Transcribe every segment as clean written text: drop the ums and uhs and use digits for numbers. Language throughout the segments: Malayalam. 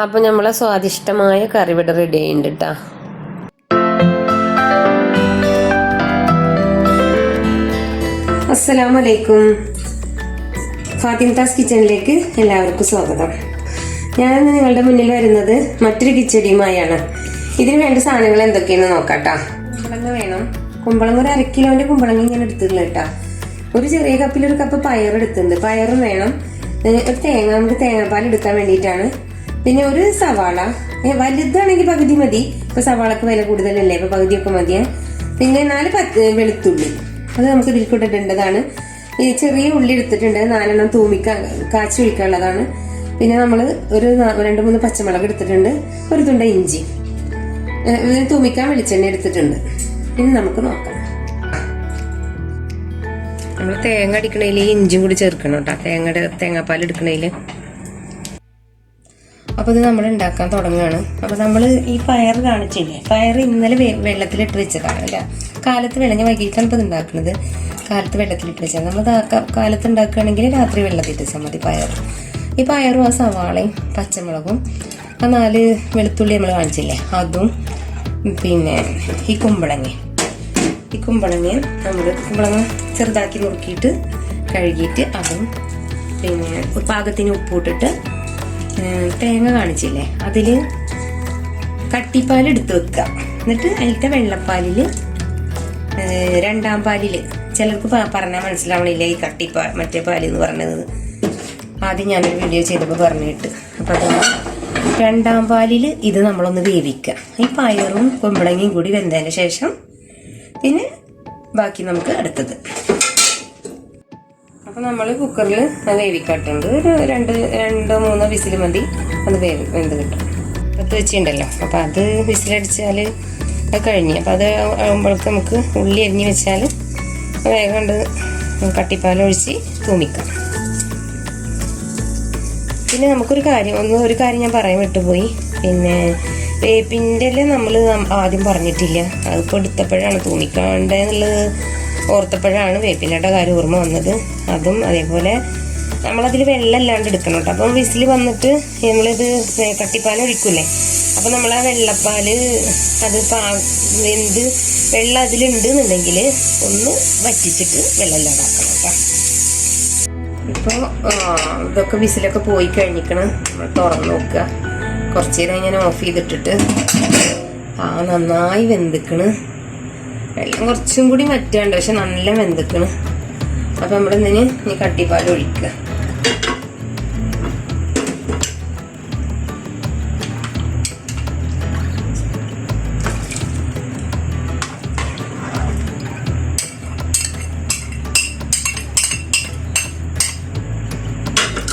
അപ്പോൾ നമ്മളെ സ്വാദിഷ്ടമായ കറി ഇവിടെ റെഡി ആയിട്ടുണ്ട് കേട്ടോ. അസ്സലാമു അലൈക്കും. ഫാത്തിമത്താസ് കിച്ചണിലേക്ക് എല്ലാവർക്കും സ്വാഗതം. ഞാൻ നിങ്ങളുടെ മുന്നിൽ വരുന്നത് മറ്റൊരു കിച്ചടിയുമായാണ്. ഇതിന് വേണ്ട സാധനങ്ങൾ എന്തൊക്കെയാണെന്ന് നോക്കാട്ടോ. കുമ്പളങ്ങ വേണം. കുമ്പളങ്ങ ഒരു 1 കിലോന്റെ കുമ്പളങ്ങ ഇങ്ങനെ എടുത്തിട്ടുള്ള കേട്ടോ. ഒരു ചെറിയ കപ്പിൽ 1 കപ്പ് പയർ എടുത്തിട്ടുണ്ട്. പയറും വേണം. ഒരു തേങ്ങ, നമുക്ക് തേങ്ങാപ്പാൽ എടുക്കാൻ വേണ്ടിയിട്ടാണ്. പിന്നെ ഒരു സവാള, വലുതാണെങ്കിൽ പകുതി മതി. ഇപ്പൊ സവാളക്ക് വില കൂടുതലല്ലേ, ഇപ്പൊ പകുതിയൊക്കെ മതിയെ. പിന്നെ 4 വെളുത്തുള്ളി, അത് നമുക്ക് ഇതിൽ കൂട്ടിട്ടേണ്ടതാണ്. ഈ ചെറിയ ഉള്ളി എടുത്തിട്ടുണ്ട്, 4 കാച്ചി ഒഴിക്കാനുള്ളതാണ്. പിന്നെ നമ്മൾ ഒരു 2-3 പച്ചമുളക് എടുത്തിട്ടുണ്ട്. ഒരു തുണ്ട ഇഞ്ചി, തൂമിക്കാൻ വെളിച്ചെണ്ണ എടുത്തിട്ടുണ്ട്. ഇനി നമുക്ക് നോക്കാം. നമ്മൾ തേങ്ങ അടിക്കണേല് ഇഞ്ചിയും കൂടി ചേർക്കണം കേട്ടോ, തേങ്ങാപ്പാൽ എടുക്കണേല്. അപ്പോൾ ഇത് നമ്മൾ ഉണ്ടാക്കാൻ തുടങ്ങുകയാണ്. അപ്പോൾ നമ്മൾ ഈ പയർ കാണിച്ചില്ലേ, പയർ ഇന്നലെ വെള്ളത്തിലിട്ട് വെച്ചതാണ്. അല്ല, കാലത്ത് വിളഞ്ഞ വൈകിട്ടാണ് ഇപ്പോൾ ഇത് ഉണ്ടാക്കുന്നത്. കാലത്ത് വെള്ളത്തിലിട്ട് വെച്ചാൽ നമ്മൾ കാലത്ത് ഉണ്ടാക്കുകയാണെങ്കിൽ രാത്രി വെള്ളത്തിട്ട് വെച്ചാൽ മതി പയർ. ഈ പയറും ആ സവാളയും പച്ചമുളകും ആ 4 വെളുത്തുള്ളി നമ്മൾ കാണിച്ചില്ലേ അതും, പിന്നെ ഈ കുമ്പളങ്ങ നമ്മൾ കുമ്പളങ്ങ ചെറുതാക്കി നുറുക്കിയിട്ട് കഴുകിയിട്ട് അതും, പിന്നെ പാകത്തിന് ഉപ്പിട്ടിട്ട് തേങ്ങ കാണിച്ചില്ലേ അതിൽ കട്ടിപ്പാൽ എടുത്ത് വെക്കുക. എന്നിട്ട് അതിലത്തെ വെള്ളപ്പാലിൽ 2ാം പാലിൽ, ചിലർക്ക് പറഞ്ഞാൽ മനസ്സിലാവണില്ല ഈ മറ്റേ പാല് എന്ന് പറഞ്ഞത്. ആദ്യം ഞാനൊരു വീഡിയോ ചെയ്തപ്പോൾ പറഞ്ഞിട്ട്. അപ്പം അതുകൊണ്ട് 2ാം പാലിൽ ഇത് നമ്മളൊന്ന് വേവിക്കുക. ഈ പയറും കുമ്പളങ്ങയും കൂടി വെന്തതിന് ശേഷം പിന്നെ ബാക്കി നമുക്ക് അടുത്തത്. അപ്പം നമ്മൾ കുക്കറിൽ വേവിക്കാട്ടുണ്ട്. ഒരു 2-3 വിസിൽ മതി, അത് വെന്ത് കിട്ടും. പത്ത് വെച്ചിട്ടുണ്ടല്ലോ, അപ്പം അത് വിസിലടിച്ചാൽ അത് കഴിഞ്ഞ്. അപ്പം അത് ആകുമ്പോഴേക്ക് നമുക്ക് ഉള്ളി അരിഞ്ഞ് വെച്ചാൽ വേഗം കൊണ്ട് കട്ടിപ്പാലൊഴിച്ച് തൂമിക്കാം. പിന്നെ നമുക്കൊരു കാര്യം ഞാൻ പറയാൻ വിട്ടുപോയി. പിന്നെ വേപ്പിൻ്റെ ഇല നമ്മൾ ആദ്യം പറഞ്ഞിട്ടില്ല. അതിപ്പോൾ എടുത്തപ്പോഴാണ് തൂമിക്കാണ്ടെന്നുള്ളത് ഓർത്തപ്പോഴാണ് വേപ്പിലയുടെ കാര്യം ഓർമ്മ വന്നത്. അതും അതേപോലെ നമ്മളതിൽ വെള്ളം ഇല്ലാണ്ട് എടുക്കണം കേട്ടോ. അപ്പം വിസിൽ വന്നിട്ട് നമ്മളിത് കട്ടിപ്പാൽ ഒഴിക്കൂലേ, അപ്പം നമ്മൾ ആ വെള്ളപ്പാൽ അത് വെന്ത് വെള്ളം അതിലുണ്ട് എന്നുണ്ടെങ്കിൽ ഒന്ന് വറ്റിച്ചിട്ട് വെള്ളം ഇല്ലാതാക്കണം കേട്ടോ. ഇപ്പോൾ ഇതൊക്കെ വിസിലൊക്കെ പോയി കഴിഞ്ഞിരിക്കണം. നമ്മൾ തുറന്ന് നോക്കുക. കുറച്ച് നേരം ഞാൻ ഓഫ് ചെയ്തിട്ടിട്ട് നന്നായി വെന്തിക്കണ്. വെള്ളം കുറച്ചും കൂടി വറ്റാണ്ട്, പക്ഷെ നല്ല വെന്തിക്കണ്. അപ്പം നമ്മളിതിന് ഇനി കട്ടിപ്പാൽ ഒഴിക്കുക.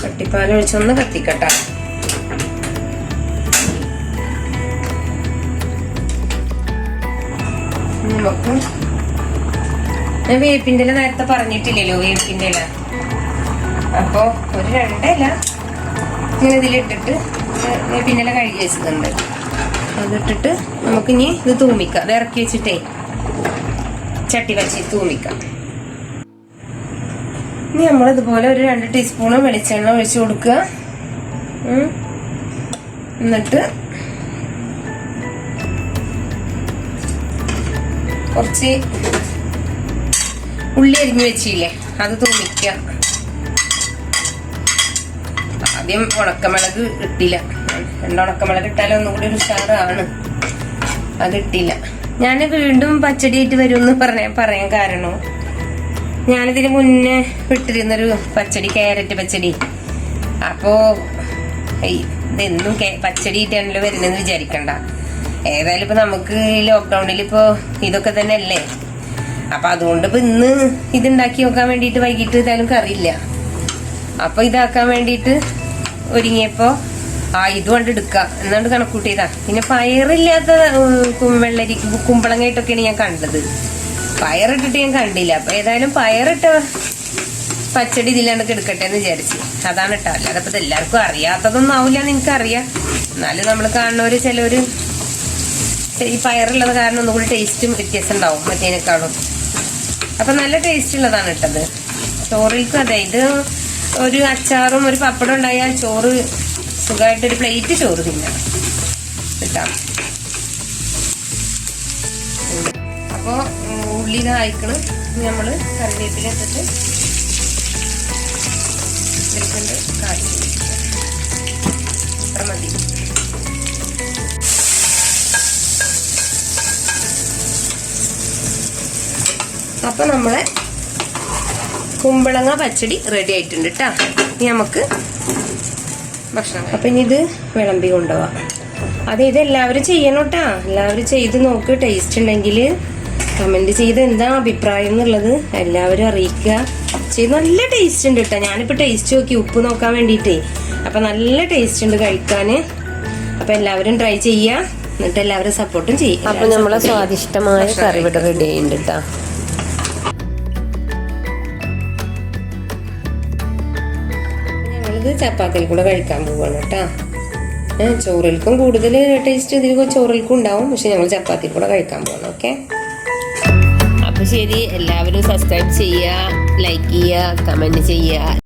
കട്ടിപ്പാൽ ഒഴിച്ചൊന്ന് കത്തിക്കട്ട. നമുക്ക് ഞാൻ വേപ്പിൻ്റെ ഇല നേരത്തെ പറഞ്ഞിട്ടില്ലല്ലോ, വേപ്പിൻ്റെ ഇല. അപ്പോൾ ഒരു 2 ഇല ഇങ്ങനെ ഇതിലിട്ടിട്ട് വേപ്പിൻ്റെ ഇല കഴുകി വെച്ചിട്ടുണ്ട്. അതിട്ടിട്ട് നമുക്കിനി ഇത് തൂമിക്കാം. അത് ഇറക്കി വെച്ചിട്ടേ ചട്ടി വച്ച് തൂമിക്കാം. ഇനി നമ്മളിതുപോലെ ഒരു 2 ടീസ്പൂൺ വെളിച്ചെണ്ണ ഒഴിച്ചു കൊടുക്കുക. എന്നിട്ട് കുറച്ച് ഉള്ളി അരിഞ്ഞു വെച്ചില്ലേ അത് തൂമിക്കുക. ആദ്യം ഉണക്കമുളക് ഇട്ടില്ല. 2 ഉണക്കമുളക് ഇട്ടാലും ഒന്നും കൂടി ഒരു ഉഷാറാണ്. അതിട്ടില്ല. ഞാൻ വീണ്ടും പച്ചടിയായിട്ട് വരുമെന്ന് പറയാൻ കാരണം, ഞാനിതിന് മുന്നേ വിട്ടിരുന്നൊരു പച്ചടി, ക്യാരറ്റ് പച്ചടി. അപ്പോൾ ഇതെന്നും പച്ചടി ഇട്ടാണല്ലോ വരുന്നതെന്ന് വിചാരിക്കണ്ട. ഏതായാലും ഇപ്പൊ നമുക്ക് ലോക്ക്ഡൌണിൽ ഇപ്പോ ഇതൊക്കെ തന്നെ അല്ലേ. അപ്പൊ അതുകൊണ്ട് ഇപ്പൊ ഇന്ന് ഇതുണ്ടാക്കി നോക്കാൻ വേണ്ടിയിട്ട് വൈകിട്ട് ഏതായാലും കറിയില്ല. അപ്പൊ ഇതാക്കാൻ വേണ്ടിയിട്ട് ഒരുങ്ങിയപ്പോ ഇത് കൊണ്ട് എടുക്കാം എന്നാണ്ട് കണക്കൂട്ടിയതാ. പിന്നെ പയറില്ലാത്ത കുമ്പളങ്ങായിട്ടൊക്കെയാണ് ഞാൻ കണ്ടത്. പയറിട്ടിട്ട് ഞാൻ കണ്ടില്ല. അപ്പൊ ഏതായാലും പയറിട്ട പച്ചടി ഇതിലാണ്ടൊക്കെ എടുക്കട്ടെ എന്ന് വിചാരിച്ചു. അതാണ് ഇട്ടോ. അല്ലാതെ ഇപ്പൊ എല്ലാവർക്കും അറിയാത്തതൊന്നും ആവില്ല എന്ന് എനിക്കറിയാം. എന്നാലും നമ്മൾ കാണുന്നവര് ചിലവര് ഈ പയറുള്ളത് കാരണം ഒന്നുകൂടി ടേസ്റ്റും വ്യത്യാസം ഉണ്ടാവും മറ്റേനേക്കാളും. അപ്പൊ നല്ല ടേസ്റ്റ് ഉള്ളതാണ് ഇട്ടത്. ചോറിൽക്കും അതെ, ഇത് ഒരു അച്ചാറും ഒരു പപ്പടം ഉണ്ടായാൽ ചോറ് സുഖമായിട്ടൊരു പ്ലേറ്റ് ചോറ് തിന്നാം കേട്ടോ. അപ്പോൾ ഉള്ളി ഇതായിക്കണം. നമ്മൾ കറിവേപ്പില ഇട്ടിട്ട് വെളിച്ചെണ്ണ കാച്ചി അത്ര മതി. അപ്പോൾ നമ്മളെ കുമ്പളങ്ങ പച്ചടി റെഡി ആയിട്ടുണ്ട് കേട്ടോ. ഇനി നമുക്ക് ഭക്ഷണം. അപ്പം ഇനി ഇത് വിളമ്പി കൊണ്ടുപോവാം. ഇത് എല്ലാവരും ചെയ്യണം കേട്ടോ. എല്ലാവരും ചെയ്ത് നോക്ക്. ടേസ്റ്റ് ഉണ്ടെങ്കിൽ കമൻറ്റ് ചെയ്ത് എന്താ അഭിപ്രായം എന്നുള്ളത് എല്ലാവരും അറിയിക്കുക. ചെയ്ത് നല്ല ടേസ്റ്റ് ഉണ്ട് കേട്ടോ. ഞാനിപ്പോൾ ടേസ്റ്റ് നോക്കി ഉപ്പ് നോക്കാൻ വേണ്ടിയിട്ടേ. അപ്പം നല്ല ടേസ്റ്റ് ഉണ്ട് കഴിക്കാൻ. അപ്പം എല്ലാവരും ട്രൈ ചെയ്യുക. എന്നിട്ട് എല്ലാവരും സപ്പോർട്ടും ചെയ്യും. അപ്പം നമ്മളെ സ്വാദിഷ്ടമായ കറി ഇവിടെ റെഡി ആയിട്ടുണ്ട് കേട്ടോ. ഞങ്ങളിത് ചപ്പാത്തിയിൽ കൂടെ കഴിക്കാൻ പോവാണ് കേട്ടോ. ചോറിൽക്കും കൂടുതൽ ടേസ്റ്റ് ഇതിൽ ചോറിൽക്കും ഉണ്ടാവും. പക്ഷെ ഞങ്ങൾ ചപ്പാത്തിയിൽ കൂടെ കഴിക്കാൻ പോകണം. ഓക്കെ, അപ്പോൾ ശരി. എല്ലാവരും സബ്സ്ക്രൈബ് ചെയ്യുക, ലൈക്ക് ചെയ്യുക, കമൻറ്റ് ചെയ്യുക.